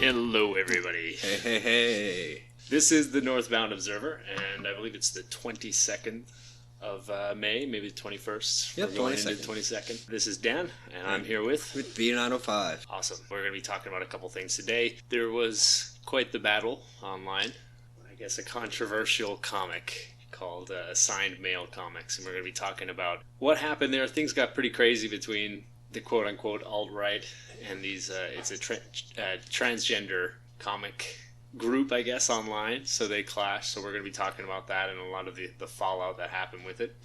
Hello, everybody. Hey. This is the Northbound Observer, and I believe it's the 22nd of May, maybe the 21st. Yep, We're going 22nd. into 22nd. This is Dan, and I'm here with B905. Awesome. We're going to be talking about a couple things today. There was quite the battle online. I guess a controversial comic called Assigned Male Comics, and we're going to be talking about what happened there. Things got pretty crazy between the quote-unquote alt-right and these, it's a transgender comic group, I guess, online, so they clash. So we're going to be talking about that and a lot of the fallout that happened with it.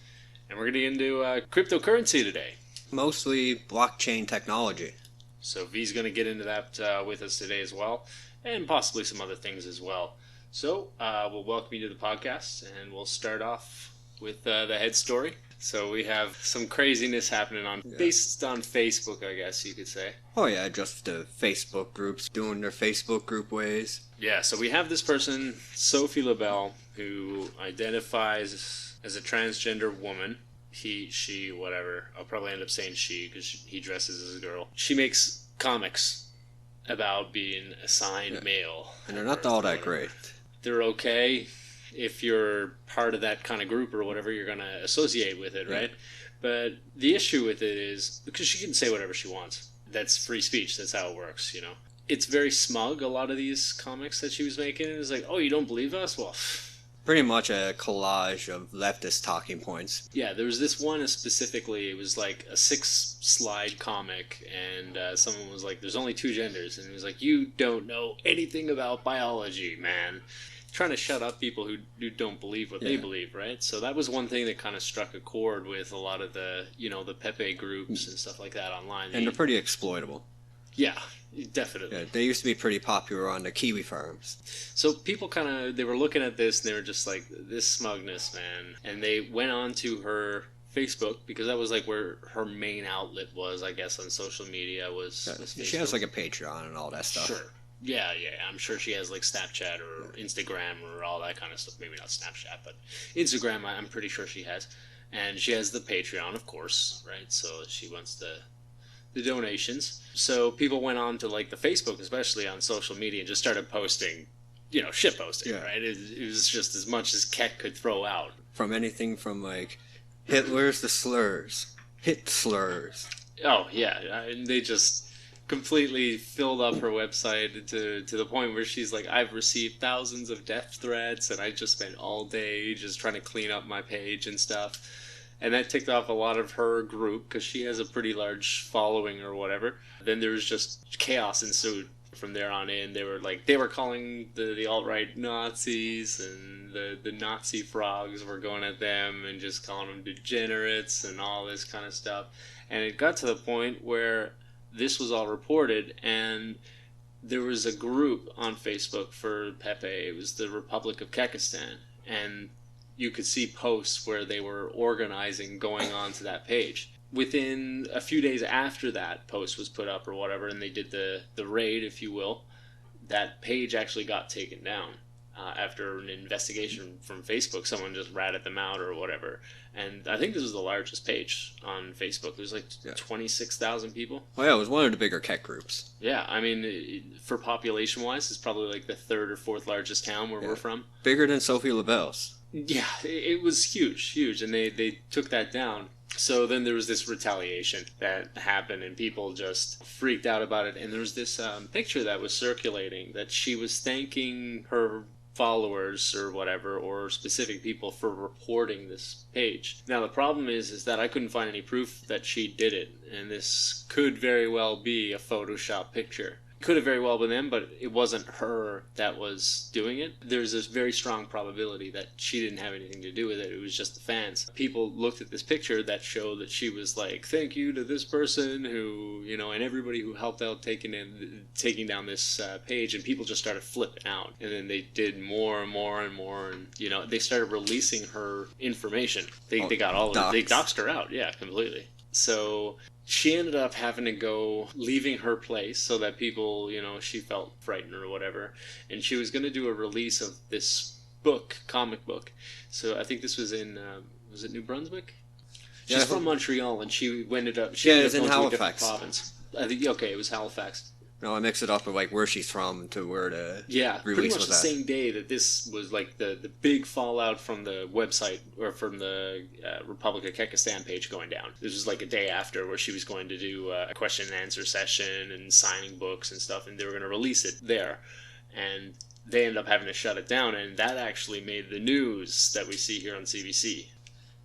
And we're going to get into cryptocurrency today. Mostly blockchain technology. So V's going to get into that with us today as well, and possibly some other things as well. So we'll welcome you to the podcast, and we'll start off with the head story. So we have some craziness happening based on Facebook, I guess you could say. Oh yeah, just the Facebook groups doing their Facebook group ways. Yeah, so we have this person, Sophie Labelle, who identifies as a transgender woman. He, she, whatever. I'll probably end up saying she because he dresses as a girl. She makes comics about being assigned male. And they're not all that great. They're okay. If you're part of that kind of group or whatever, you're going to associate with it, right? But the issue with it is, because she can say whatever she wants. That's free speech. That's how it works, you know? It's very smug, a lot of these comics that she was making. It's like, oh, you don't believe us? Well, pretty much a collage of leftist talking points. Yeah, there was this one specifically, it was like a 6-slide comic, and someone was like, there's only 2 genders. And it was like, you don't know anything about biology, man. Trying to shut up people who don't believe what they believe, right? So that was one thing that kind of struck a chord with a lot of the, the Pepe groups and stuff like that online. And they're pretty exploitable. Yeah, definitely. Yeah, they used to be pretty popular on the Kiwi farms. So people they were looking at this and they were just like, this smugness, man. And they went on to her Facebook, because that was like where her main outlet was, I guess, on social media was Facebook. She has like a Patreon and all that stuff. Sure. Yeah, I'm sure she has like Snapchat or Instagram or all that kind of stuff. Maybe not Snapchat, but Instagram I'm pretty sure she has. And she has the Patreon, of course, right? So she wants the donations. So people went on to like the Facebook, especially on social media, and just started posting, shit posting, right? It was just as much as Keck could throw out. From anything from like Hitler's to slurs, hit slurs. Oh, yeah. And they just completely filled up her website to the point where she's like, I've received thousands of death threats and I just spent all day just trying to clean up my page and stuff. And that ticked off a lot of her group because she has a pretty large following or whatever. Then there was just chaos ensued from there on in. They were calling the alt-right Nazis, and the Nazi frogs were going at them and just calling them degenerates and all this kind of stuff. And it got to the point where this was all reported, and there was a group on Facebook for Pepe. It was the Republic of Kekistan, and you could see posts where they were organizing going on to that page. Within a few days after that post was put up or whatever, and they did the raid, if you will, that page actually got taken down. After an investigation from Facebook, someone just ratted them out or whatever. And I think this was the largest page on Facebook. There's like 26,000 people. Oh yeah, it was one of the bigger Keck groups. Yeah, I mean, for population-wise, it's probably like the 3rd or 4th largest town where we're from. Bigger than Sophie Labelle's. Yeah, it was huge, and they took that down. So then there was this retaliation that happened, and people just freaked out about it. And there was this picture that was circulating that she was thanking her followers or whatever, or specific people, for reporting this page. Now the problem is that I couldn't find any proof that she did it, and this could very well be a Photoshop picture. Could have very well been them, but it wasn't her that was doing it. There's this very strong probability that she didn't have anything to do with it. It was just the fans. People looked at this picture that showed that she was like, thank you to this person who, and everybody who helped out taking down this page, and people just started flipping out. And then they did more and more and more, and, they started releasing her information. They got all of it. They doxed her out, yeah, completely. So she ended up having to go, leaving her place so that people, she felt frightened or whatever. And she was going to do a release of this comic book. So I think this was in, was it New Brunswick? She's from Montreal, and she ended up it was going in to a different Halifax. province. I think, okay, it was Halifax. No, I mixed it up with like where she's from to where the pretty much was the at. same day that this was like the big fallout from the website or from the Republic of Kekistan page going down. This was like a day after where she was going to do a question and answer session and signing books and stuff, and they were going to release it there. And they ended up having to shut it down, and that actually made the news that we see here on CBC.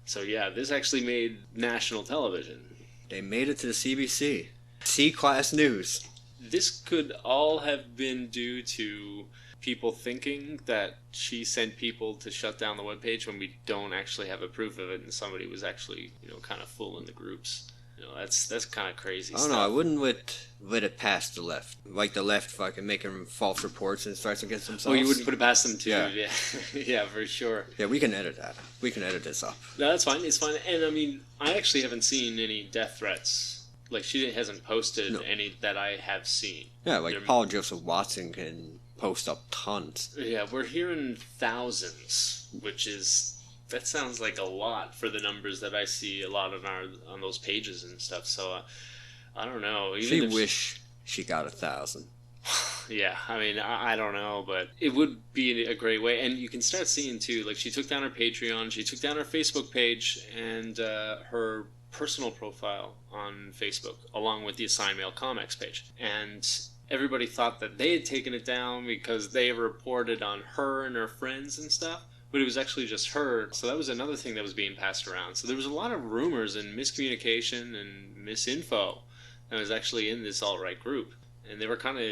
So yeah, this actually made national television. They made it to the CBC. C-class news. This could all have been due to people thinking that she sent people to shut down the webpage when we don't actually have a proof of it, and somebody was actually, kind of fooling the groups. That's kind of crazy stuff. I don't know, I wouldn't let it past the left. Like the left fucking making false reports and starts against themselves. Well, you wouldn't put it past them too. Yeah. Yeah, for sure. Yeah, we can edit that. We can edit this up. No, that's fine. It's fine. And I mean, I actually haven't seen any death threats. Like, she hasn't posted any that I have seen. Yeah, like Paul Joseph Watson can post up tons. Yeah, we're hearing thousands, that sounds like a lot for the numbers that I see a lot on those pages and stuff. So, I don't know. She wish she got 1,000. Yeah, I mean, I don't know, but it would be a great way. And you can start seeing, too, like, she took down her Patreon, she took down her Facebook page, and her personal profile on Facebook, along with the Assigned Mail Comics page. And everybody thought that they had taken it down because they reported on her and her friends and stuff, but it was actually just her. So that was another thing that was being passed around. So there was a lot of rumors and miscommunication and misinfo that was actually in this alt-right group. And they were kind of,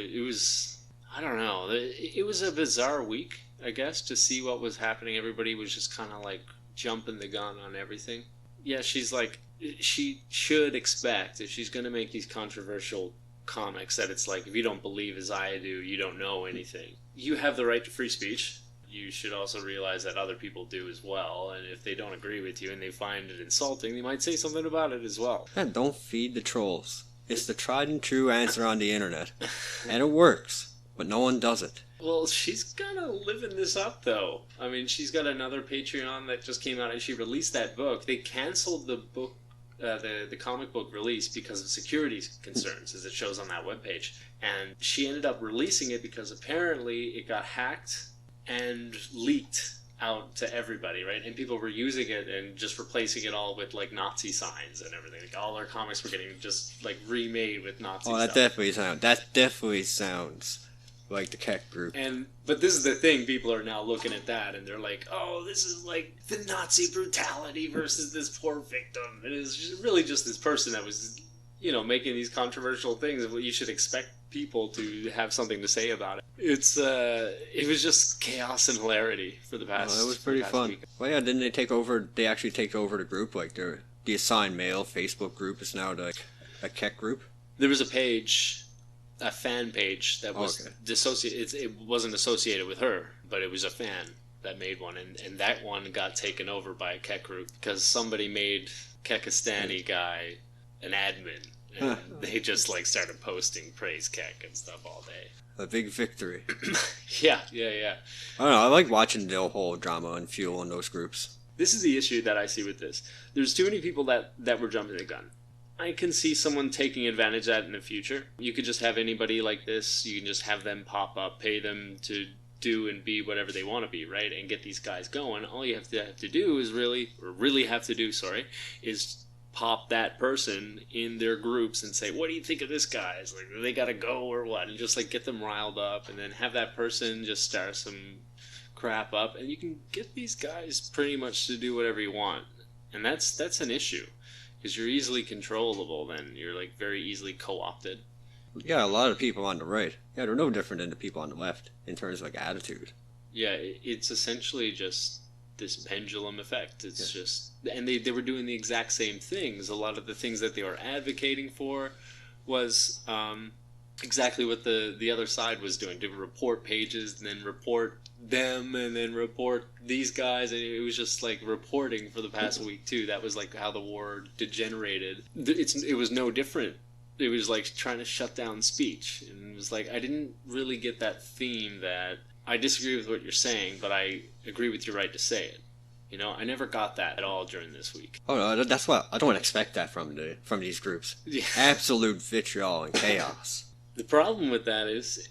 I don't know, it was a bizarre week, I guess, to see what was happening. Everybody was just kind of like jumping the gun on everything. Yeah, she's like, she should expect, if she's going to make these controversial comics, that it's like, if you don't believe as I do, you don't know anything. You have the right to free speech. You should also realize that other people do as well, and if they don't agree with you and they find it insulting, they might say something about it as well. And don't feed the trolls. It's the tried and true answer on the internet. And it works, but no one does it. Well, she's kind of living this up, though. I mean, she's got another Patreon that just came out, and she released that book. They canceled the book, the comic book release because of security concerns, as it shows on that webpage. And she ended up releasing it because apparently it got hacked and leaked out to everybody, right? And people were using it and just replacing it all with, like, Nazi signs and everything. Like, all our comics were getting just, like, remade with Nazi stuff. That definitely sounds like the Keck group. But this is the thing, people are now looking at that and they're like, oh, this is like the Nazi brutality versus this poor victim. It is really just this person that was, making these controversial things. You should expect people to have something to say about it. It was just chaos and hilarity for the past. It was pretty fun. Week. Well, yeah, didn't they actually take over the group? Like the Assigned Mail Facebook group is now like a Keck group? There was a fan page that was dissociated. It wasn't associated with her, but it was a fan that made one, and that one got taken over by a Keck group because somebody made Kekistani guy an admin, and they just like started posting praise Keck and stuff all day. A big victory. Yeah. I don't know, I like watching the whole drama and fuel in those groups. This is the issue that I see with this. There's too many people that were jumping the gun. I can see someone taking advantage of that in the future. You could just have anybody like this. You can just have them pop up, pay them to do and be whatever they want to be, right? And get these guys going. All you have to do is is pop that person in their groups and say, what do you think of this guy? It's like, they got to go or what? And just like get them riled up and then have that person just start some crap up. And you can get these guys pretty much to do whatever you want. And that's an issue. Because you're easily controllable then. You're like very easily co-opted. Yeah, a lot of people on the right. Yeah, they're no different than the people on the left in terms of like attitude. Yeah, it's essentially just this pendulum effect. It's Yeah. just, and they were doing the exact same things. A lot of the things that they were advocating for was exactly what the other side was doing, to report pages and then report them and then report these guys, and it was just like reporting for the past week too. That was like how the war degenerated. It was no different. It was like trying to shut down speech, and it was like I didn't really get that theme. That I disagree with what you're saying, but I agree with your right to say it. You know, I never got that at all during this week. Oh no, that's what I don't expect that from these groups. Yeah. Absolute vitriol and chaos. The problem with that is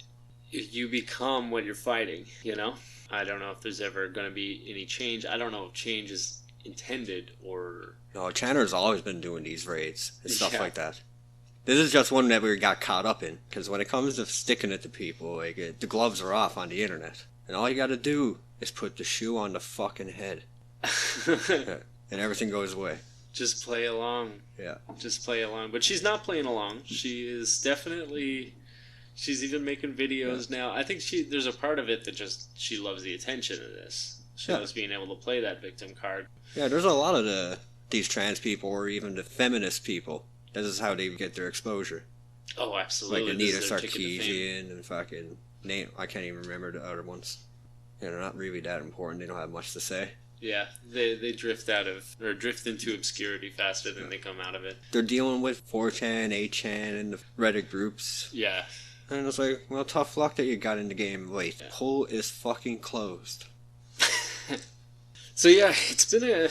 you become what you're fighting, you know? I don't know if there's ever going to be any change. I don't know if change is intended or... No, Chandler's always been doing these raids and stuff Yeah. like that. This is just one that we got caught up in, because when it comes to sticking it to people, like the gloves are off on the internet, and all you got to do is put the shoe on the fucking head, and everything goes away. Just play along. Yeah. Just play along. But she's not playing along. She is definitely... She's even making videos now. I think there's a part of it that just she loves the attention of this. She loves being able to play that victim card. Yeah, there's a lot of these trans people, or even the feminist people. This is how they get their exposure. Oh, absolutely. Like Anita This is their ticket to fame. Sarkeesian and fucking name. I can't even remember the other ones. Yeah, they're not really that important. They don't have much to say. Yeah, they drift drift into obscurity faster than they come out of it. They're dealing with 4chan, 8chan, and the Reddit groups. Yeah. And it's like, well, tough luck that you got in the game late. Yeah. Poll is fucking closed. So yeah, it's been a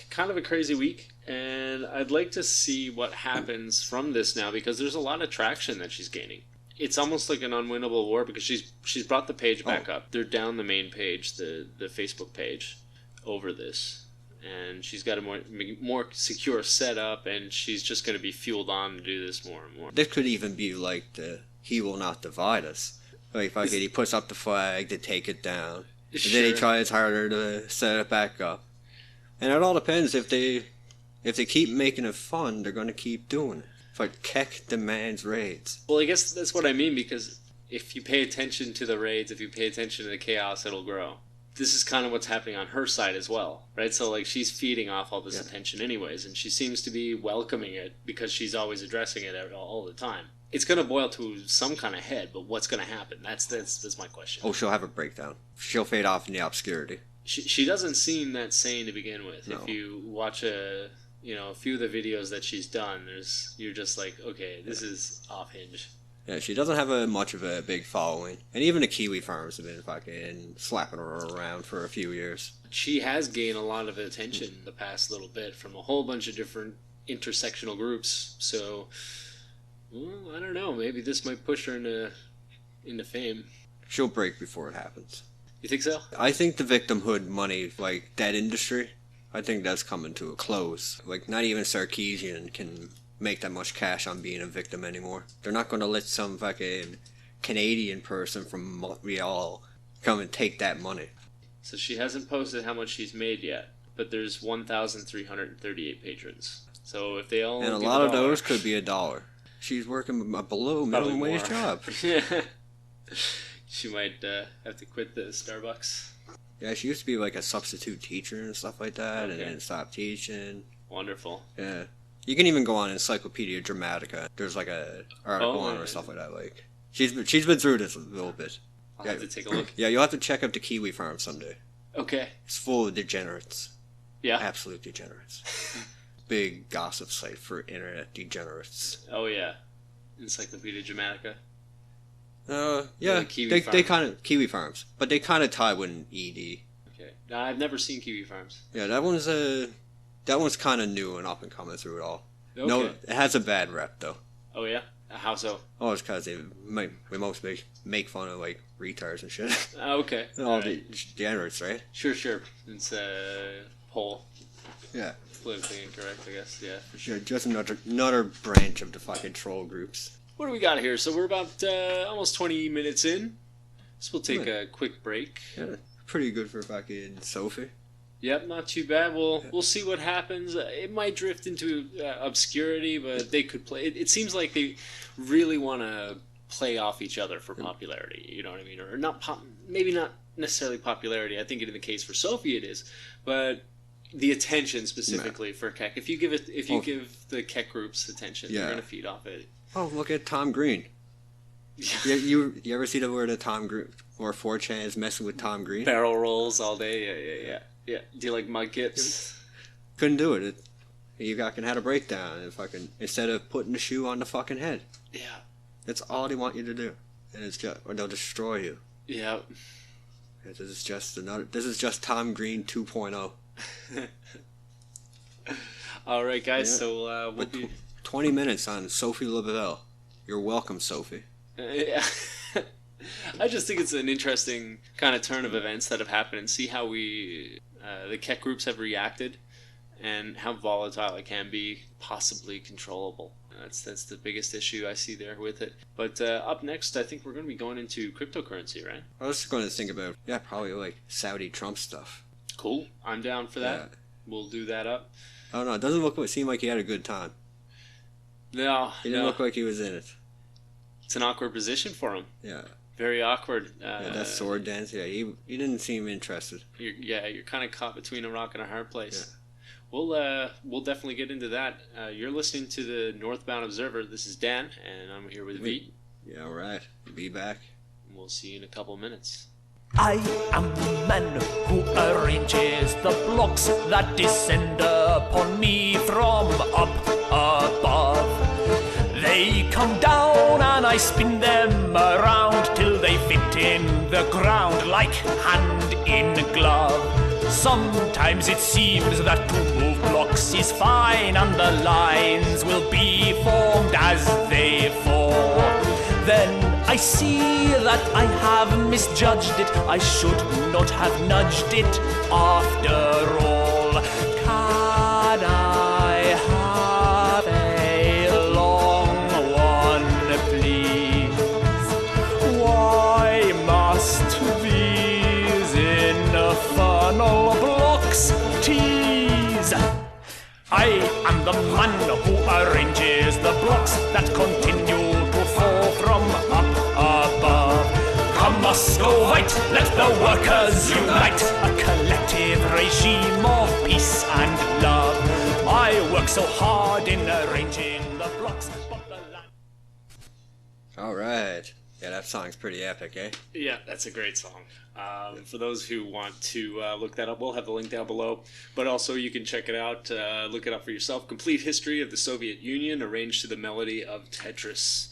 kind of a crazy week, and I'd like to see what happens from this now, because there's a lot of traction that she's gaining. It's almost like an unwinnable war, because she's brought the page back up. They're down the main page, the Facebook page, over this, and she's got a more secure setup, and she's just going to be fueled on to do this more and more. This could even be like the "He will not divide us." Like, fuck it, he puts up the flag to take it down, and then he tries harder to set it back up. And it all depends. If they keep making it fun, they're going to keep doing it. It's like Keck demands raids. Well, I guess that's what I mean, because if you pay attention to the raids, if you pay attention to the chaos, it'll grow. This is kind of what's happening on her side as well, right? So, like, she's feeding off all this attention anyways, and she seems to be welcoming it because she's always addressing it all the time. It's going to boil to some kind of head, but what's going to happen? That's my question. Oh, she'll have a breakdown. She'll fade off in the obscurity. She doesn't seem that sane to begin with. No. If you watch a few of the videos that she's done, you're just like, okay, this is off hinge. Yeah, she doesn't have much of a big following. And even the Kiwi farmers have been fucking slapping her around for a few years. She has gained a lot of attention the past little bit from a whole bunch of different intersectional groups. So, well, I don't know. Maybe this might push her into fame. She'll break before it happens. You think so? I think the victimhood money, like that industry, I think that's coming to a close. Like, not even Sarkeesian can make that much cash on being a victim anymore. They're not going to let some fucking Canadian person from Montreal come and take that money. So she hasn't posted how much she's made yet, but there's 1,338 patrons. So if they all And a give lot of $1, those could be $1. She's working a below minimum wage job. She might have to quit the Starbucks. Yeah, she used to be like a substitute teacher and stuff like that, Okay. and then stopped teaching. Wonderful. Yeah. You can even go on Encyclopedia Dramatica. There's like a article on her yeah. or stuff like that. Like, she's been through this a little bit. I'll have to take a look. Yeah, you'll have to check out the Kiwi farm someday. Okay. It's full of degenerates. Yeah. Absolute degenerates. Big gossip site for internet degenerates. Oh yeah. Encyclopedia Dramatica. Yeah, The Kiwi they farm. kind of Kiwi farms, but they kind of tie with an ED. Okay. No, I've never seen kiwi farms. Yeah, that one's kind of new and up and coming through it all. Okay. No, it has a bad rep though. Oh yeah. How so? Oh, it's because we mostly make fun of like retards and shit. Okay. All Right. the degenerates, right? Sure. It's poll. Yeah. Politically incorrect, I guess. Yeah, for sure. Yeah, just another branch of the fucking troll groups. What do we got here? So we're about almost 20 minutes in. So we'll take a quick break. Yeah, pretty good for fucking Sophie. Yep, not too bad. We'll see what happens. It might drift into obscurity, but they could play. It seems like they really want to play off each other for popularity. You know what I mean? Or not maybe not necessarily popularity. I think in the case for Sophie it is, but the attention specifically for Keck. If you give the Keck groups attention, they're gonna feed off it. Oh, look at Tom Green. You ever see the word of Tom Green or 4chan is messing with Tom Green? Barrel rolls all day. Yeah. Do you like mud kits? Couldn't do it. You fucking had a breakdown and fucking instead of putting the shoe on the fucking head. Yeah. That's all they want you to do, and it's just or they'll destroy you. Yeah. This is just Tom Green 2.0. All right, guys. So we'll be 20 minutes on Sophie Labelle. You're welcome, Sophie. Yeah. I just think it's an interesting kind of turn of events that have happened, and see how the Keck groups have reacted, and how volatile it can be, possibly controllable. That's the biggest issue I see there with it. But up next, I think we're going to be going into cryptocurrency, right? I was going to think about probably like Saudi Trump stuff. Cool, I'm down for that. Yeah. We'll do that up. I don't know. It doesn't seem like he had a good time. No, he didn't look like he was in it. It's an awkward position for him. Yeah. Very awkward. That sword dance. Yeah, he didn't seem interested. You're kind of caught between a rock and a hard place. Yeah. We'll definitely get into that. You're listening to the Northbound Observer. This is Dan, and I'm here with V. Yeah, all right. Be back. And we'll see you in a couple minutes. I am the man who arranges the blocks that descend upon me from up above. They come down and I spin them around till they fit in the ground like hand in glove. Sometimes it seems that to move blocks is fine and the lines will be formed as they fall. Then I see that I have misjudged it. I should not have nudged it after all. Can I have a long one, please? Why must these infernal blocks tease? I am the man who arranges the blocks that continue to fall from up above. Come Muscovite, let the workers unite, a collective regime of peace and love. I work so hard in arranging the blocks, but the land... All right. Yeah, that song's pretty epic, eh? Yeah, that's a great song. For those who want to look that up, we'll have the link down below. But also, you can check it out, look it up for yourself. Complete History of the Soviet Union, arranged to the melody of Tetris.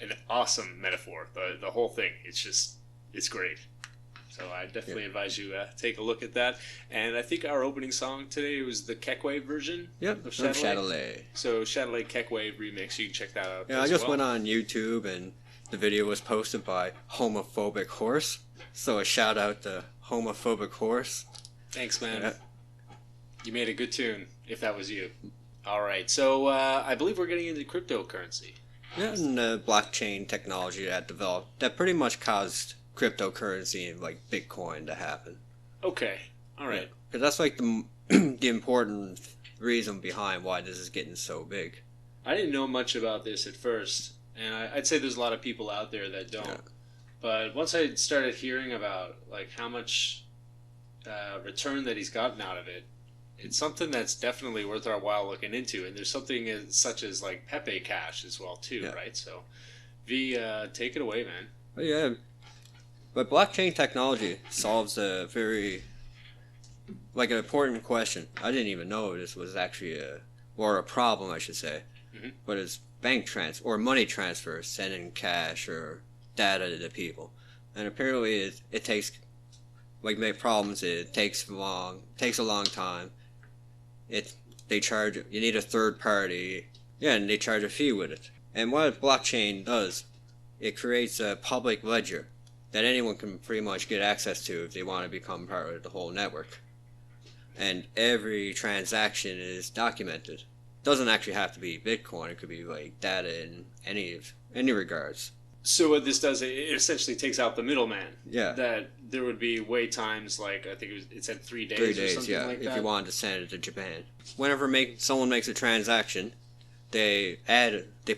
An awesome metaphor. The whole thing. It's great. So I definitely advise you take a look at that. And I think our opening song today was the Kekwave version. Yep, of Shadilay. So Shadilay Kekwave remix. You can check that out. Yeah, I just went on YouTube and the video was posted by Homophobic Horse. So a shout out to Homophobic Horse. Thanks, man. Yeah. You made a good tune, if that was you. All right, so I believe we're getting into cryptocurrency. Yeah, and the blockchain technology that developed that pretty much caused cryptocurrency and like Bitcoin to happen. Okay, all right. Because that's like the important reason behind why this is getting so big. I didn't know much about this at first, and I'd say there's a lot of people out there that don't. Yeah. But once I started hearing about like how much return that he's gotten out of it, it's something that's definitely worth our while looking into. And there's something such as like Pepe Cash as well too, right? So, V, take it away, man. Oh, yeah, but blockchain technology solves a very an important question. I didn't even know this was actually a problem, I should say. Mm-hmm. But it's bank or money transfer, sending cash or data to people, and apparently it takes problems. It takes a long time. They charge you need a third party, and they charge a fee with it. And what blockchain does, it creates a public ledger that anyone can pretty much get access to if they want to become part of the whole network. And every transaction is documented. Doesn't actually have to be Bitcoin. It could be like data in any regards. So what this does, it essentially takes out the middleman. Yeah. That there would be wait times, like I think it said 3 days. 3 or days, something yeah. like If that. you wanted to send it to Japan, whenever someone makes a transaction, they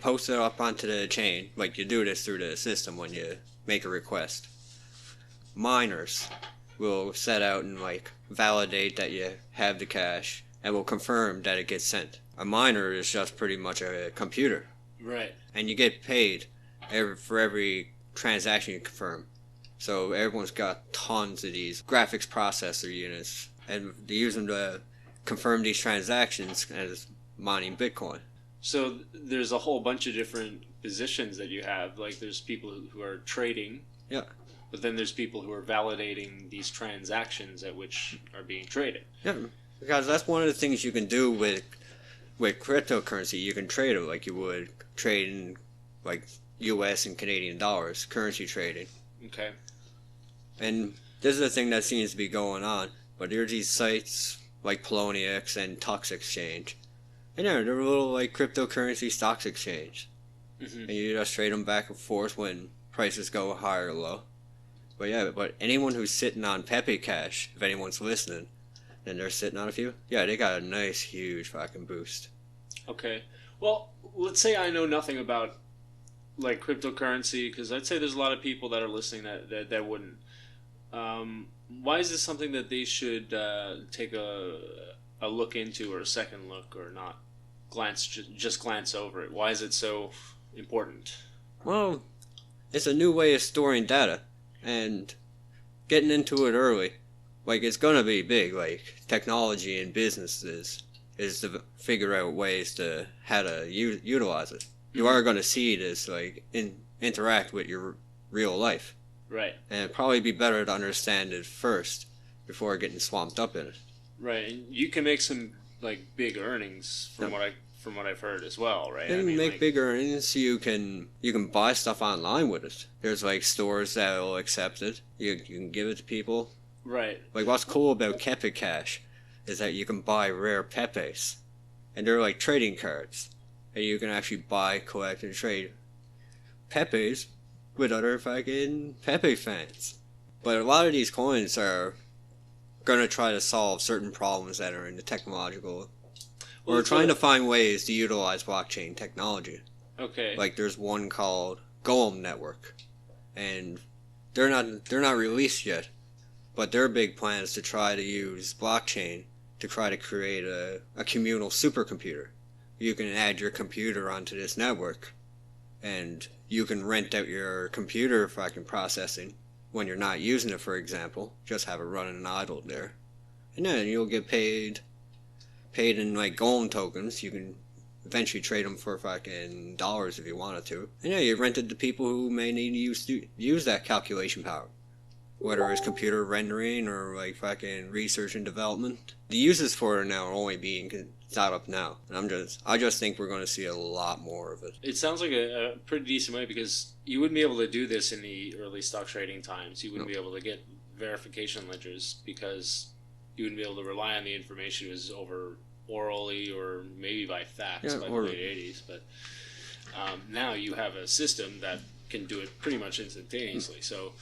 post it up onto the chain. Like you do this through the system when you make a request. Miners will set out and like validate that you have the cash and will confirm that it gets sent. A miner is just pretty much a computer. Right. And you get paid for every transaction you confirm. So everyone's got tons of these graphics processor units, and they use them to confirm these transactions as mining Bitcoin. So there's a whole bunch of different positions that you have. Like there's people who are trading. Yeah. But then there's people who are validating these transactions at which are being traded. Yeah, because that's one of the things you can do with cryptocurrency. You can trade it like you would trade in like U.S. and Canadian dollars, currency trading. Okay. And this is the thing that seems to be going on. But there's these sites like Poloniex and Tux Exchange. And yeah, they're a little like cryptocurrency stocks exchange. Mm-hmm. And you just trade them back and forth when prices go high or low. But yeah, but anyone who's sitting on Pepe Cash, if anyone's listening, and they're sitting on a few, yeah, they got a nice, huge fucking boost. Okay. Well, let's say I know nothing about like cryptocurrency, because I'd say there's a lot of people that are listening that wouldn't. Why is this something that they should take a look into, or a second look, or not just glance over it? Why is it so important? Well, it's a new way of storing data, and getting into it early, like it's gonna be big. Like technology and businesses is to figure out ways to how to utilize it. You are gonna see this like interact with your real life. Right. And it'd probably be better to understand it first before getting swamped up in it. Right, and you can make some like big earnings from what I've heard as well, right? You can make big earnings. You can buy stuff online with it. There's like stores that will accept it. You can give it to people. Right. Like what's cool about Pepe Cash is that you can buy rare Pepes, and they're like trading cards, and you can actually buy, collect, and trade Pepes with other fucking Pepe fans. But a lot of these coins are going to try to solve certain problems that are in the technological. We're trying to find ways to utilize blockchain technology. Okay. Like there's one called Golem Network, and they're not released yet, but their big plan is to try to use blockchain to try to create a communal supercomputer. You can add your computer onto this network, and you can rent out your computer fucking processing when you're not using it, for example. Just have it running and idle there. And then you'll get paid in like Golem tokens. You can eventually trade them for fucking dollars if you wanted to. And yeah, you rent it to people who may need to use that calculation power. Whether it's computer rendering or like fucking research and development. The uses for it now are only being thought up now. And I just think we're going to see a lot more of it. It sounds like a pretty decent way, because you wouldn't be able to do this in the early stock trading times. You wouldn't be able to get verification ledgers, because you wouldn't be able to rely on the information. It was over orally or maybe by fax by the late 80s. But now you have a system that can do it pretty much instantaneously. So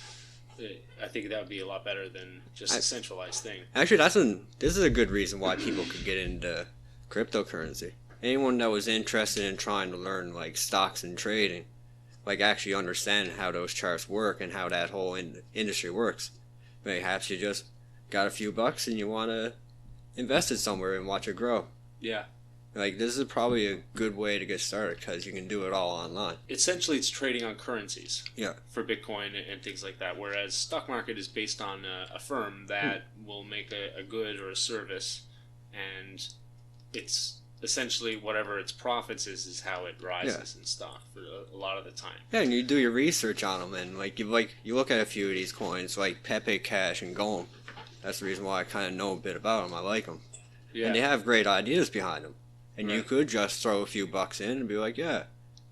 I think that would be a lot better than just a centralized thing. Actually, this is a good reason why people could get into cryptocurrency. Anyone that was interested in trying to learn like stocks and trading, like actually understand how those charts work and how that whole industry works. Perhaps you just got a few bucks and you want to invest it somewhere and watch it grow. Yeah. Like this is probably a good way to get started, because you can do it all online. Essentially, it's trading on currencies. Yeah. For Bitcoin and things like that. Whereas stock market is based on a firm that will make a good or a service, and it's essentially whatever its profits is how it rises in stock for a lot of the time. Yeah, and you do your research on them, and you look at a few of these coins like Pepe Cash and Golem. That's the reason why I kind of know a bit about them. I like them. Yeah. And they have great ideas behind them. And you could just throw a few bucks in and be like, yeah,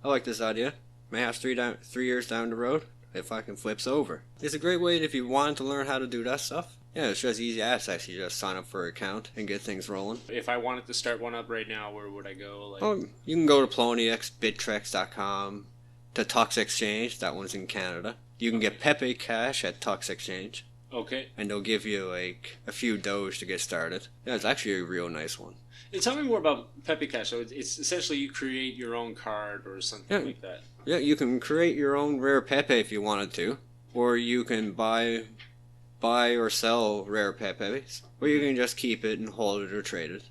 I like this idea. May have 3 years down the road, it fucking flips over. It's a great way if you wanted to learn how to do that stuff. Yeah, it's just easy access. You just sign up for an account and get things rolling. If I wanted to start one up right now, where would I go? You can go to Poloniex, Bittrex.com, to Tux Exchange. That one's in Canada. You can get Pepe Cash at Tux Exchange. Okay. And they'll give you like a few Doge to get started. Yeah, it's actually a real nice one. And tell me more about Pepe Cash. So it's essentially you create your own card or something like that. Yeah, you can create your own rare Pepe if you wanted to, or you can buy or sell rare Pepes, or you can just keep it and hold it or trade it.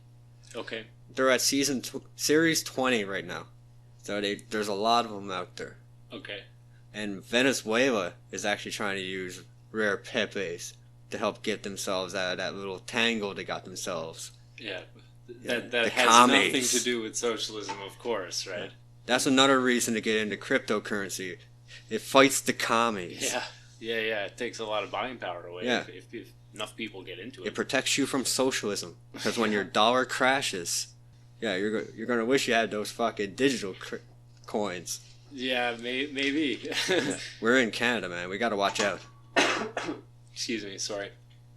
Okay. They're at Series 20 right now, so there's a lot of them out there. Okay. And Venezuela is actually trying to use rare Pepes to help get themselves out of that little tangle they got themselves. Yeah. That has commies. nothing to do with socialism, of course, right? That's another reason to get into cryptocurrency. It fights the commies. Yeah. It takes a lot of buying power away if enough people get into it. It protects you from socialism. Because when your dollar crashes, you're going to wish you had those fucking digital coins. Yeah, maybe. We're in Canada, man. We got to watch out. Excuse me, sorry.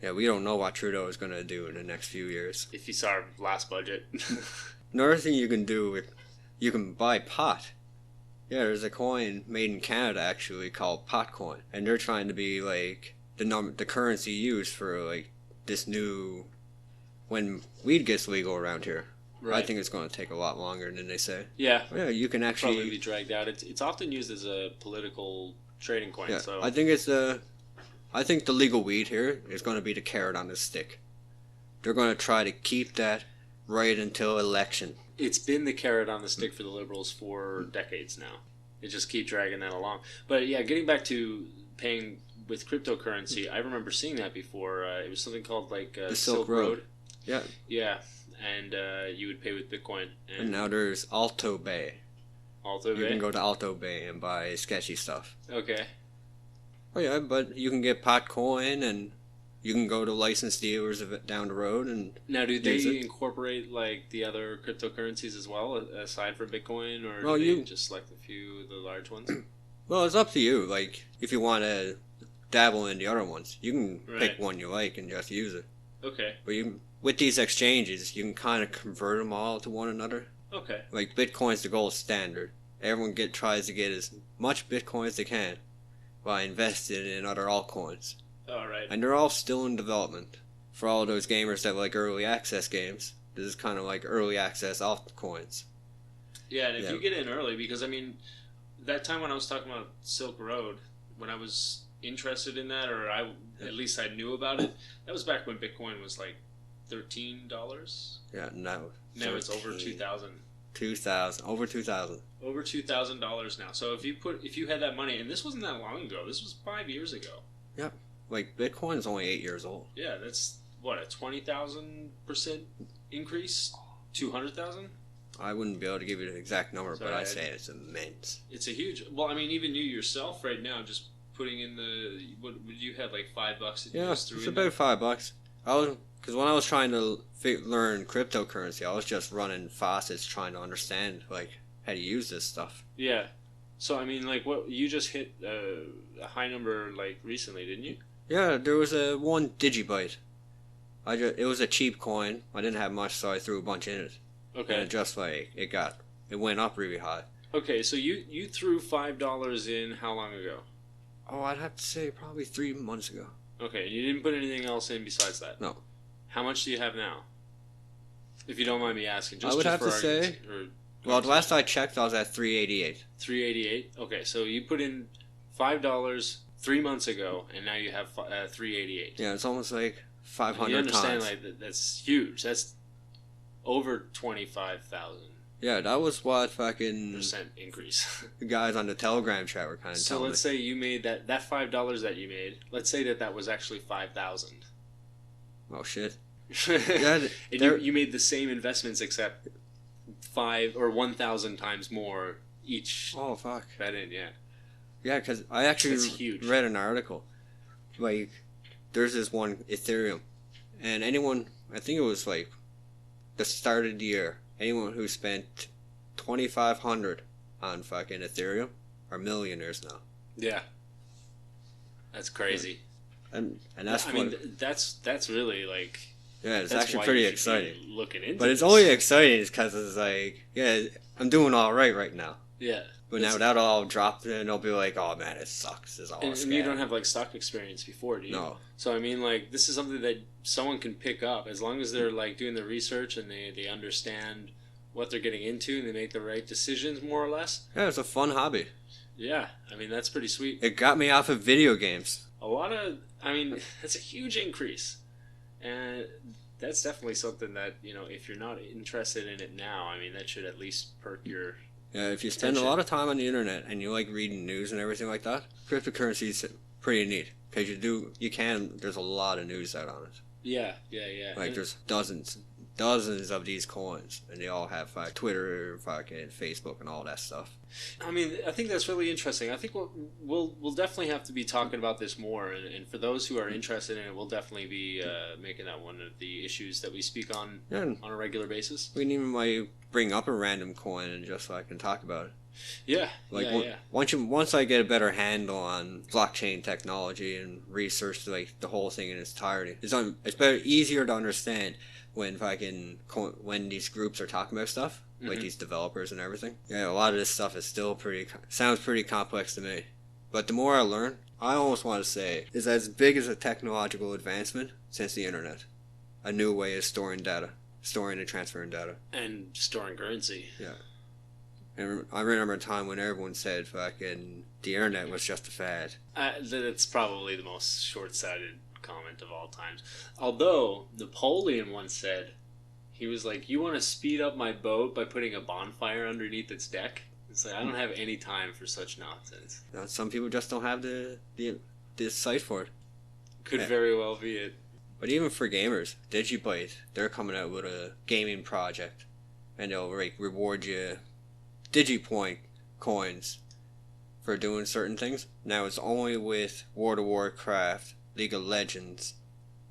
Yeah, we don't know what Trudeau is going to do in the next few years. If you saw our last budget. Another thing you can do, you can buy pot. Yeah, there's a coin made in Canada actually called pot coin, and they're trying to be like the currency used for like this new when weed gets legal around here. Right. I think it's going to take a lot longer than they say. Yeah. Yeah, you can actually probably be dragged out. It's often used as a political trading coin. Yeah, So I think the legal weed here is going to be the carrot on the stick. They're going to try to keep that right until election. It's been the carrot on the stick for the Liberals for decades now. They just keep dragging that along. But yeah, getting back to paying with cryptocurrency, I remember seeing that before. It was something called like the Silk Road. Yeah. Yeah, and you would pay with Bitcoin. And now there's Alto Bay. Alto Bay? You can go to Alto Bay and buy sketchy stuff. Okay. Oh yeah, but you can get pot coin and you can go to licensed dealers of it down the road and now do they incorporate like the other cryptocurrencies as well aside from Bitcoin, or do they just select a few of the large ones? Well, it's up to you. Like if you want to dabble in the other ones, you can pick one you like and just use it. Okay. But with these exchanges, you can kind of convert them all to one another. Okay. Like Bitcoin's the gold standard. Everyone tries to get as much Bitcoin as they can while investing in other altcoins. All right. And they're all still in development. For all those gamers that like early access games, this is kind of like early access altcoins. Yeah, and if you get in early, because I mean, that time when I was talking about Silk Road, when I was interested in that, or at least I knew about it, that was back when Bitcoin was like $13. Yeah, now it's over 2,000. Over 2,000. Over $2,000 now. So if you had that money, and this wasn't that long ago, this was 5 years ago. Yep. Like Bitcoin is only 8 years old. Yeah, that's what, a 20,000% increase, 200,000. I wouldn't be able to give you the exact number, but I'd say it's immense. It's a huge. Well, I mean, even you yourself right now, just putting in what would you have like $5? Yeah, it's about $5. Because when I was trying to learn cryptocurrency, I was just running faucets trying to understand like how to use this stuff. Yeah. So I mean, like, what you just hit a high number like recently, didn't you? Yeah, there was a 1 digibyte. It was a cheap coin. I didn't have much, so I threw a bunch in it. Okay. And it just like it went up really high. Okay, so you threw $5 in how long ago? Oh, I'd have to say probably 3 months ago. Okay, you didn't put anything else in besides that? No. How much do you have now? If you don't mind me asking, I would have to say. Well, the last I checked, I was at $388. $388. Okay, so you put in $5 3 months ago, and now you have $388. Yeah, it's almost like 500 You understand, times. like that's huge. That's over 25,000. Yeah, that was what fucking percent increase. The guys on the Telegram chat were kind of telling me. So let's say you made that $5 that you made. Let's say that was actually 5,000. Oh shit! Yeah, and you made the same investments except 5 or 1,000 times more each. Oh fuck! Bet in, yeah. Yeah, because I actually read an article. Like, there's this one Ethereum, and anyone, I think it was like the start of the year, anyone who spent 2,500 on fucking Ethereum are millionaires now. Yeah, that's crazy. And that's that's really like. Yeah, it's actually pretty exciting. Looking into, but it's only exciting because it's like, yeah, I'm doing all right now. Yeah. But now that'll all drop, and they'll be like, "Oh man, it sucks. It's all a and scam." you don't have like stock experience before, do you? No. So I mean, like this is something that someone can pick up as long as they're like doing the research and they understand what they're getting into and they make the right decisions more or less. Yeah, it's a fun hobby. Yeah, I mean that's pretty sweet. It got me off of video games. I mean, that's a huge increase, and that's definitely something that if you're not interested in it now, I mean that should at least perk your. Yeah, if you spend a lot of time on the internet and you like reading news and everything like that, cryptocurrency is pretty neat because there's a lot of news out on it. Yeah. Like there's dozens of these coins, and they all have Twitter, fucking Facebook, and all that stuff. I mean, I think that's really interesting. I think we'll definitely have to be talking about this more, and for those who are interested in it, we'll definitely be making that one of the issues that we speak on a regular basis. We even might bring up a random coin and just so I can talk about it. Yeah, Once I get a better handle on blockchain technology and research like the whole thing in its entirety, it's easier to understand when these groups are talking about stuff, like these developers and everything. Yeah, a lot of this stuff is still sounds pretty complex to me. But the more I learn, I almost want to say is as big as a technological advancement since the internet. A new way of storing and transferring data. And storing currency. Yeah. And I remember a time when everyone said fucking the internet was just a fad. That's probably the most short-sighted comment of all times. Although Napoleon once said, he was like, "You want to speed up my boat by putting a bonfire underneath its deck?" It's like I don't have any time for such nonsense. Some people just don't have the sight for it. Could very well be it. But even for gamers, Digibyte, they're coming out with a gaming project, and they'll reward you Digipoint coins for doing certain things. Now it's only with World of Warcraft, League of Legends,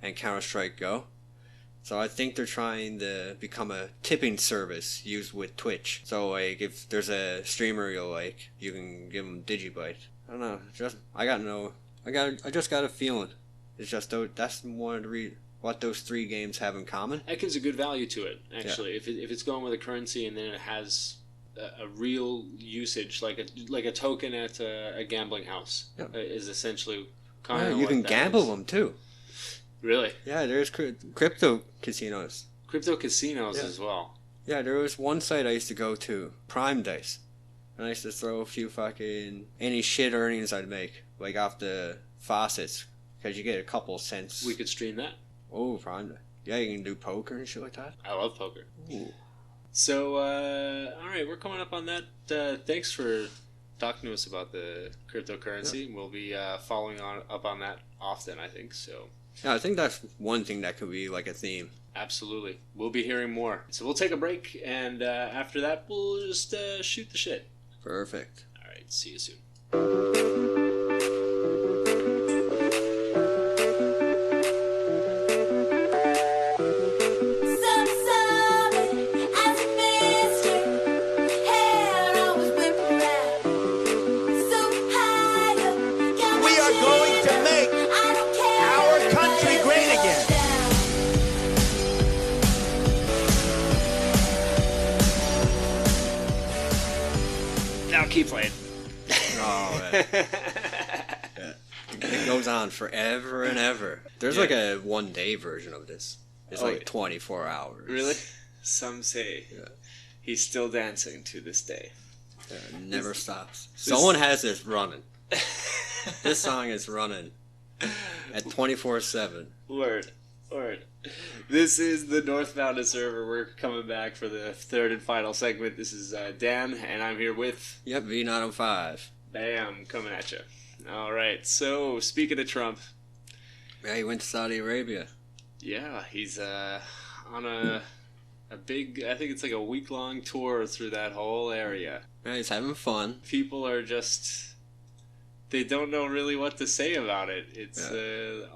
and Counter-Strike Go. So I think they're trying to become a tipping service used with Twitch. So like if there's a streamer you like, you can give them Digibyte. I don't know. I just got a feeling. It's just that's one of the what those three games have in common. That gives a good value to it, actually. Yeah. If it's going with a currency and then it has a real usage, like a token at a gambling house, is essentially kind of. You can gamble them too. Really? Yeah, there's crypto casinos. Crypto casinos as well. Yeah, there was one site I used to go to, Prime Dice, and I used to throw a few any shit earnings I'd make, like off the faucets, because you get a couple cents. We could stream that. Oh, Prime Dice. Yeah, you can do poker and shit like that. I love poker. Ooh. So, all right, we're coming up on that. Thanks for talking to us about the cryptocurrency. Yeah. We'll be following up on that often, I think. So. Yeah, I think that's one thing that could be like a theme. Absolutely. We'll be hearing more. So we'll take a break, and after that, we'll just shoot the shit. Perfect. All right, see you soon. Keep playing. Oh, man. Yeah. It goes on forever and ever. There's like a one-day version of this. It's like 24 hours. Really? Some say he's still dancing to this day. Yeah, never stops. Someone has this running. This song is running at 24/7. Word. This is the Northbound server. We're coming back for the third and final segment. This is Dan, and I'm here with... Yep, V905. Bam, coming at you. All right, so speaking of Trump... Yeah, he went to Saudi Arabia. Yeah, he's on a big... I think it's like a week-long tour through that whole area. Yeah, he's having fun. People are just... They don't know really what to say about it. It's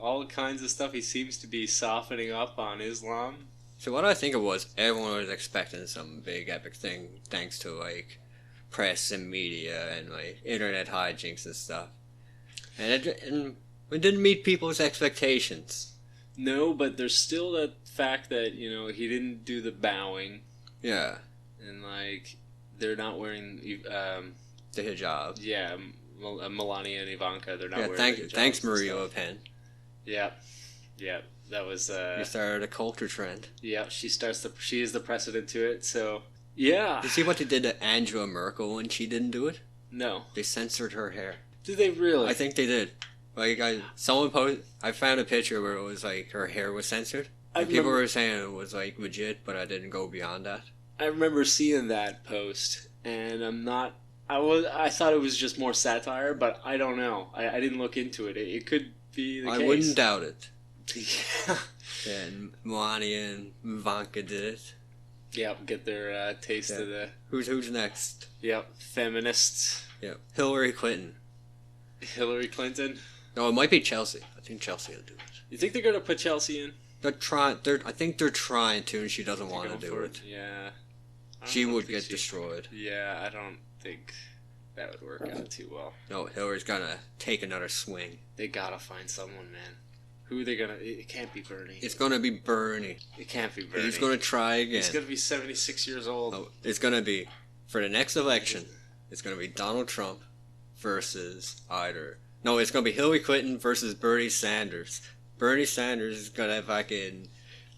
all kinds of stuff. He seems to be softening up on Islam. So what I think it was, everyone was expecting some big epic thing thanks to like press and media and like internet hijinks and stuff. And it didn't meet people's expectations. No, but there's still that fact that, he didn't do the bowing. Yeah. And like they're not wearing the hijab. Yeah, Melania and Ivanka, they're not Yeah, wearing hijabs thanks, and Maria stuff. Pen. Yeah, yeah, that was. You started a culture trend. Yeah, she is the precedent to it. So yeah. Did you see what they did to Angela Merkel when she didn't do it? No. They censored her hair. Did they really? I think they did. Like I found a picture where it was like her hair was censored. And people were saying it was like legit, but I didn't go beyond that. I remember seeing that post, and I thought it was just more satire, but I don't know. I didn't look into it. It could be the case. I wouldn't doubt it. Yeah. And Melania and Ivanka did it. Yep, get their taste of the... Who's next? Yep, feminists. Yep, Hillary Clinton. Hillary Clinton? No, it might be Chelsea. I think Chelsea will do it. You think they're going to put Chelsea in? I think they're trying to, and she doesn't want to do it. Yeah. She would get destroyed. Yeah, I don't think that would work out too well. No, Hillary's gonna take another swing. They gotta find someone, man. Who are they gonna... It can't be Bernie. It's gonna be Bernie. It can't be Bernie. He's gonna try again. He's gonna be 76 years old. No, it's gonna be, for the next election, it's gonna be Donald Trump versus it's gonna be Hillary Clinton versus Bernie Sanders. Bernie Sanders is gonna fucking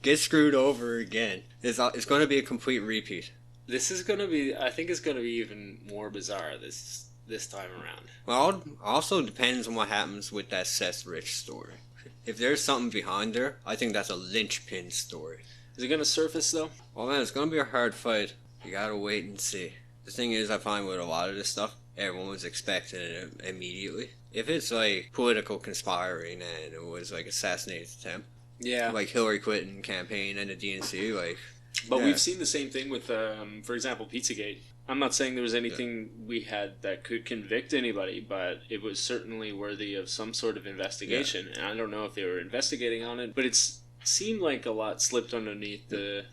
get screwed over again. It's gonna be a complete repeat. This is gonna be... I think it's gonna be even more bizarre this time around. Well, also depends on what happens with that Seth Rich story. If there's something behind there, I think that's a linchpin story. Is it gonna surface though? Well, man, it's gonna be a hard fight. You gotta wait and see. The thing is, I find with a lot of this stuff, everyone was expecting it immediately. If it's like political conspiring and it was like assassinated attempt, yeah, like Hillary Clinton campaign and the DNC, like. But we've seen the same thing with, for example, Pizzagate. I'm not saying there was anything we had that could convict anybody, but it was certainly worthy of some sort of investigation. Yeah. And I don't know if they were investigating on it, but it seemed like a lot got slipped underneath the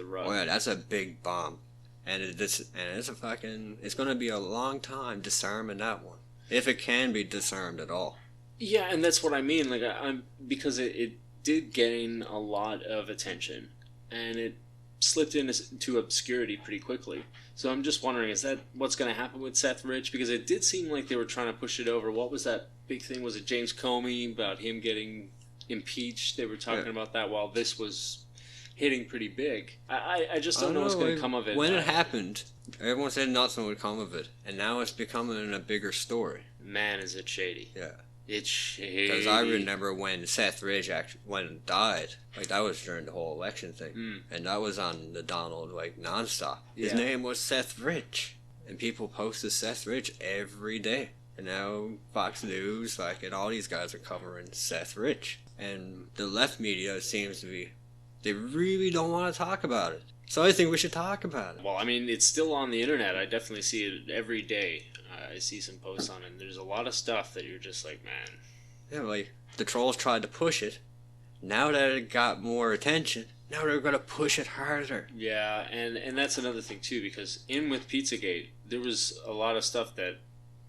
rug. Oh yeah, that's a big bomb, and it's gonna be a long time disarming that one, if it can be disarmed at all. Yeah, and that's what I mean. Like because it did gain a lot of attention, and it slipped into obscurity pretty quickly. So I'm just wondering, is that what's going to happen with Seth Rich? Because it did seem like they were trying to push it over. What was that big thing? Was it James Comey about him getting impeached? They were talking about that while this was hitting pretty big. I just don't know what's going to come of it. When it happened, everyone said nothing would come of it, and now it's becoming a bigger story. Man, is it shady. Yeah. It's shady. Because I remember when Seth Rich died, like that was during the whole election thing, and that was on the Donald nonstop. His name was Seth Rich, and people posted Seth Rich every day. And now Fox News, and all these guys are covering Seth Rich, and the left media seems to be, they really don't want to talk about it. So I think we should talk about it. Well, I mean, it's still on the internet. I definitely see it every day. I see some posts on it, and there's a lot of stuff that you're just like, man. Yeah, the trolls tried to push it. Now that it got more attention, now they're going to push it harder. Yeah, and that's another thing, too, because in with Pizzagate, there was a lot of stuff that,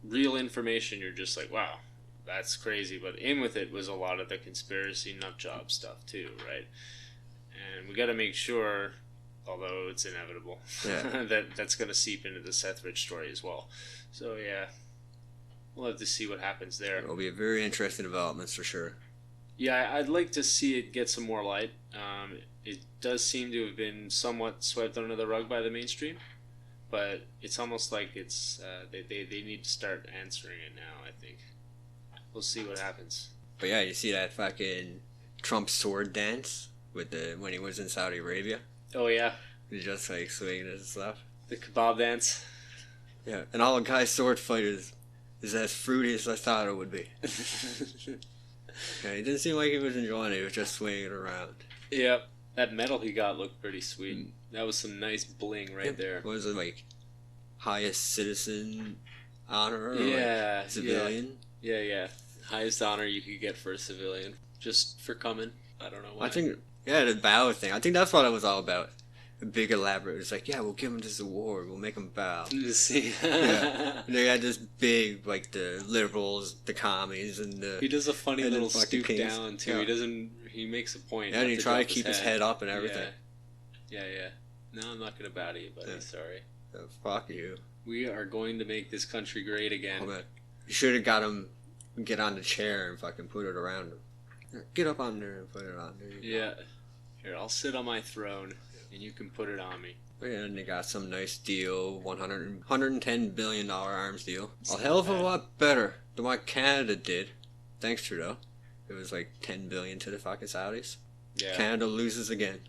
real information, you're just like, wow, that's crazy. But in with it was a lot of the conspiracy nut job stuff, too, right? And we got to make sure, although it's inevitable, that's going to seep into the Seth Rich story as well. So, yeah, we'll have to see what happens there. It'll be a very interesting developments for sure. Yeah, I'd like to see it get some more light. It does seem to have been somewhat swept under the rug by the mainstream, but it's almost like it's they need to start answering it now, I think. We'll see what happens. But yeah, you see that fucking Trump sword dance when he was in Saudi Arabia? Oh, yeah. He just swinging his stuff. The kebab dance. Yeah, and all the guy's sword fight is as fruity as I thought it would be. Yeah, it didn't seem like he was enjoying it. He was just swinging it around. Yep. That medal he got looked pretty sweet. That was some nice bling right there. What was it, highest citizen honor? Or civilian? Yeah. Highest honor you could get for a civilian. Just for coming. I don't know why. I think, the bow thing. I think that's what it was all about. A big elaborate. It's we'll give him this award. We'll make him bow. See. Yeah. And they had this big, the liberals, the commies, and the... He does a funny little stoop down, too. Yeah. He makes a point. Yeah, and he tries to keep his head up and everything. Yeah. No, I'm not going to bow to you, buddy. Yeah. Sorry. Fuck you. We are going to make this country great again. Oh, man. You should have got him get on the chair and fucking put it around him. Get up on there and put it on there. Yeah. Here, I'll sit on my throne, and you can put it on me. And they got some nice deal, $110 billion arms deal. A hell of a lot better than what Canada did. Thanks, Trudeau. It was like $10 billion to the fucking Saudis. Yeah. Canada loses again.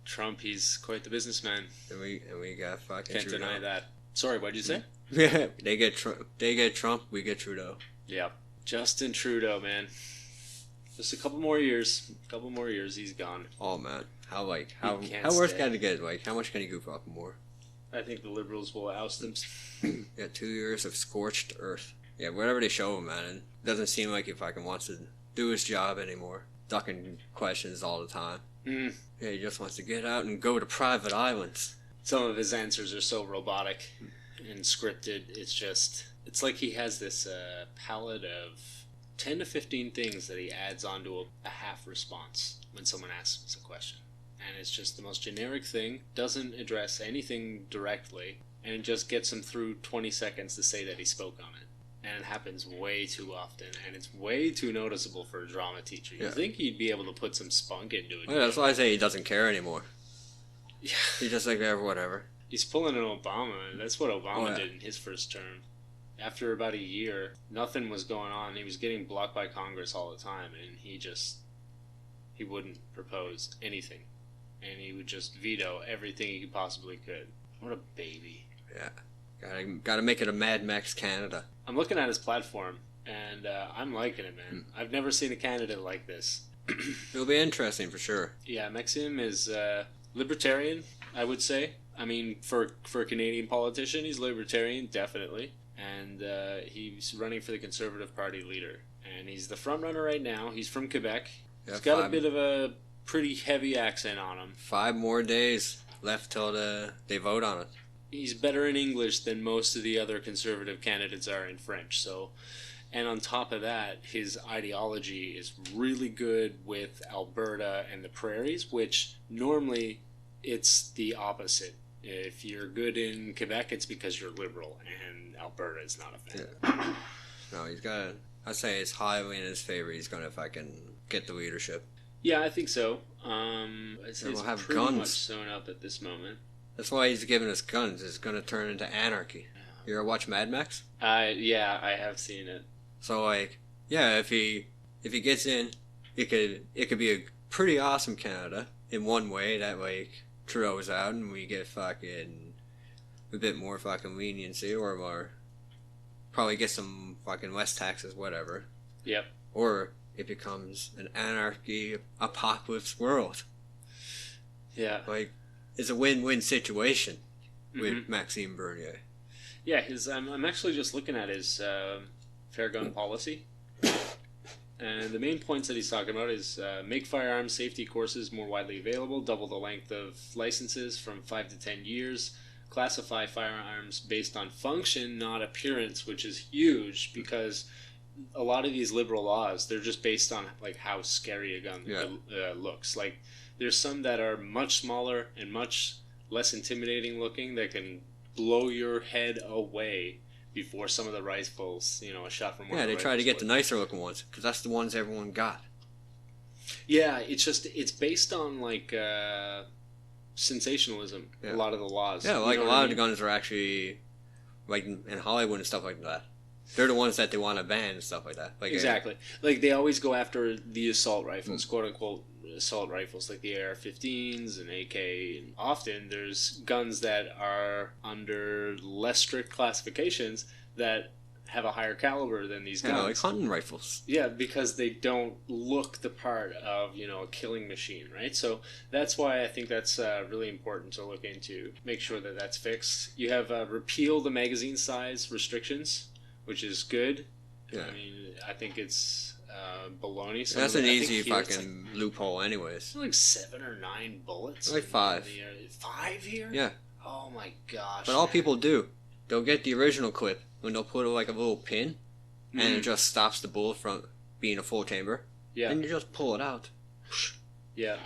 Trump, he's quite the businessman. And we got fucking Can't Trudeau. deny that. Sorry, what'd you say? Yeah, they get Trump, we get Trudeau. Yeah. Justin Trudeau, man. Just a couple more years. He's gone. Oh man, how can't worse stay. can it get? Like, how much can he goof up more? I think the Liberals will oust him. Yeah, 2 years of scorched earth. Yeah, whatever they show him, man, it doesn't seem like he fucking wants to do his job anymore. Ducking questions all the time. Mm. Yeah, he just wants to get out and go to private islands. Some of his answers are so robotic and scripted. It's like he has this palette of 10 to 15 things that he adds onto a half response when someone asks a question. And it's just the most generic thing, doesn't address anything directly, and it just gets him through 20 seconds to say that he spoke on it. And it happens way too often, and it's way too noticeable for a drama teacher. You'd think he'd be able to put some spunk into it. Yeah, that's why I say he doesn't care anymore. Yeah. He's just like, whatever. He's pulling an Obama. That's what Obama did in his first term. After about a year, nothing was going on. He was getting blocked by Congress all the time, and he wouldn't propose anything. And he would just veto everything he possibly could. What a baby. Yeah. Gotta make it a Mad Max Canada. I'm looking at his platform, and I'm liking it, man. I've never seen a candidate like this. It'll be interesting for sure. Yeah, Maxim is libertarian, I would say. I mean, for a Canadian politician, he's libertarian, definitely. And he's running for the Conservative Party leader. And he's the front runner right now. He's from Quebec. Yeah, He's got a bit of a pretty heavy accent on him. 5 more days left till they vote on it. He's better in English than most of the other Conservative candidates are in French. So, and on top of that, his ideology is really good with Alberta and the prairies, which normally it's the opposite. If you're good in Quebec, it's because you're liberal, and Alberta is not a fan. Yeah. No, he's got. I say it's highly in his favor. He's gonna fucking get the leadership. Yeah, I think so. It's We'll have pretty guns. much sewn up at this moment. That's why he's giving us guns. It's gonna turn into anarchy. You ever watch Mad Max? Yeah, I have seen it. So like, yeah, if he gets in, it could be a pretty awesome Canada in one way. That like Trudeau's out and we get fucking a bit more fucking leniency or more. Probably get some fucking less taxes, whatever. Yep. Or it becomes an anarchy apocalypse world. Yeah. Like, it's a win-win situation with Maxime Bernier. Yeah, I'm actually just looking at his fair gun policy. And the main points that he's talking about is make firearms safety courses more widely available, double the length of licenses from 5 to 10 years, classify firearms based on function, not appearance, which is huge because a lot of these liberal laws, they're just based on like how scary a gun looks. Like, there's some that are much smaller and much less intimidating looking that can blow your head away before some of the rifles, a shot from one. Yeah, of the they try to get rifles the nicer looking ones because that's the ones everyone got. Yeah, it's based on like sensationalism. Yeah. A lot of the laws. Yeah, like You a know lot what of the guns are actually like in Hollywood and stuff like that. They're the ones that they want to ban and stuff like that. Like exactly. Like they always go after the assault rifles, quote unquote assault rifles, like the AR-15s and AK. And often there's guns that are under less strict classifications that have a higher caliber than these guns. like hunting rifles. Yeah, because they don't look the part of, a killing machine, right? So that's why I think that's really important to look into. Make sure that that's fixed. You have repeal the magazine size restrictions, which is good. Yeah. I mean, I think it's baloney. That's an easy fucking loophole anyways. Like 7 or 9 bullets. Like 5. 5 here? Yeah. Oh my gosh. But all people do, they'll get the original clip when they'll put like a little pin and it just stops the bullet from being a full chamber. Yeah. And you just pull it out. Yeah.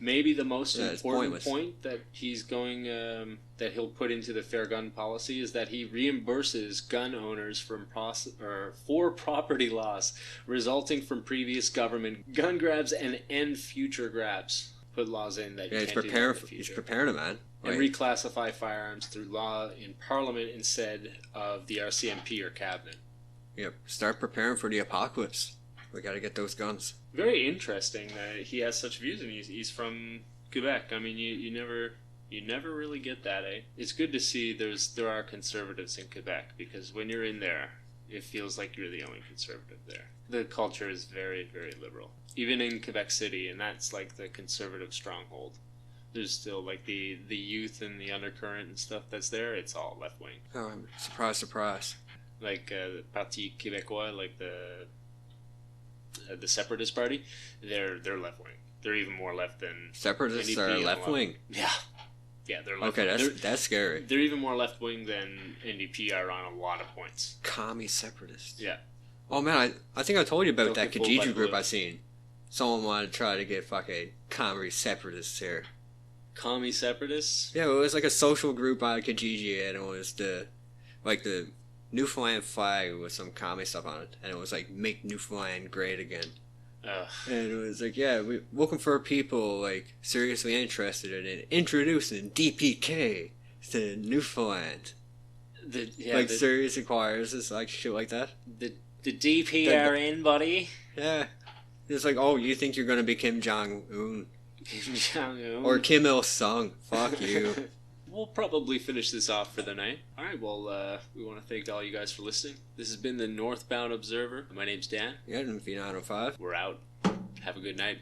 Maybe the most it's important pointless. point that he's going that he'll put into the fair gun policy is that he reimburses gun owners for property loss resulting from previous government gun grabs and end future grabs. Put laws in that you Yeah, he's can't do that in preparing. the future. He's preparing, man. And Like, reclassify firearms through law in Parliament instead of the RCMP or Cabinet. yeah, start preparing for the apocalypse. We got to get those guns. Very interesting that he has such views, and he's from Quebec. I mean, you never really get that, eh? It's good to see there are conservatives in Quebec, because when you're in there, it feels like you're the only conservative there. The culture is very, very liberal, even in Quebec City, and that's like the conservative stronghold. There's still like the youth and the undercurrent and stuff that's there. It's all left wing, Oh, surprise, surprise. like the Parti Québécois, like the Separatist Party. They're left wing. They're even more left than Separatists NDP are and left wing. Yeah, they're left. Okay, wing. that's scary. They're even more left wing than NDP are on a lot of points. Commie separatists. Yeah. Oh man, I think I told you about Don't that get fooled by Kijiji group blue. I seen. Someone wanted to try to get fucking commie separatists here. Commie separatists. Yeah, it was like a social group on Kijiji, and it was the Newfoundland flag with some commie stuff on it, and it was like "Make Newfoundland Great Again." And it was like, yeah, we're looking for people like seriously interested in introducing DPK to Newfoundland. Serious inquiries, it's like shit like that. The DPRN, buddy. Yeah, it's like, oh, you think you're gonna be Kim Jong Un Kim Jong-un. or Kim Il Sung? Fuck you. We'll probably finish this off for the night. All right. Well, we want to thank all you guys for listening. This has been the Northbound Observer. My name's Dan. Yeah, V905. We're out. Have a good night.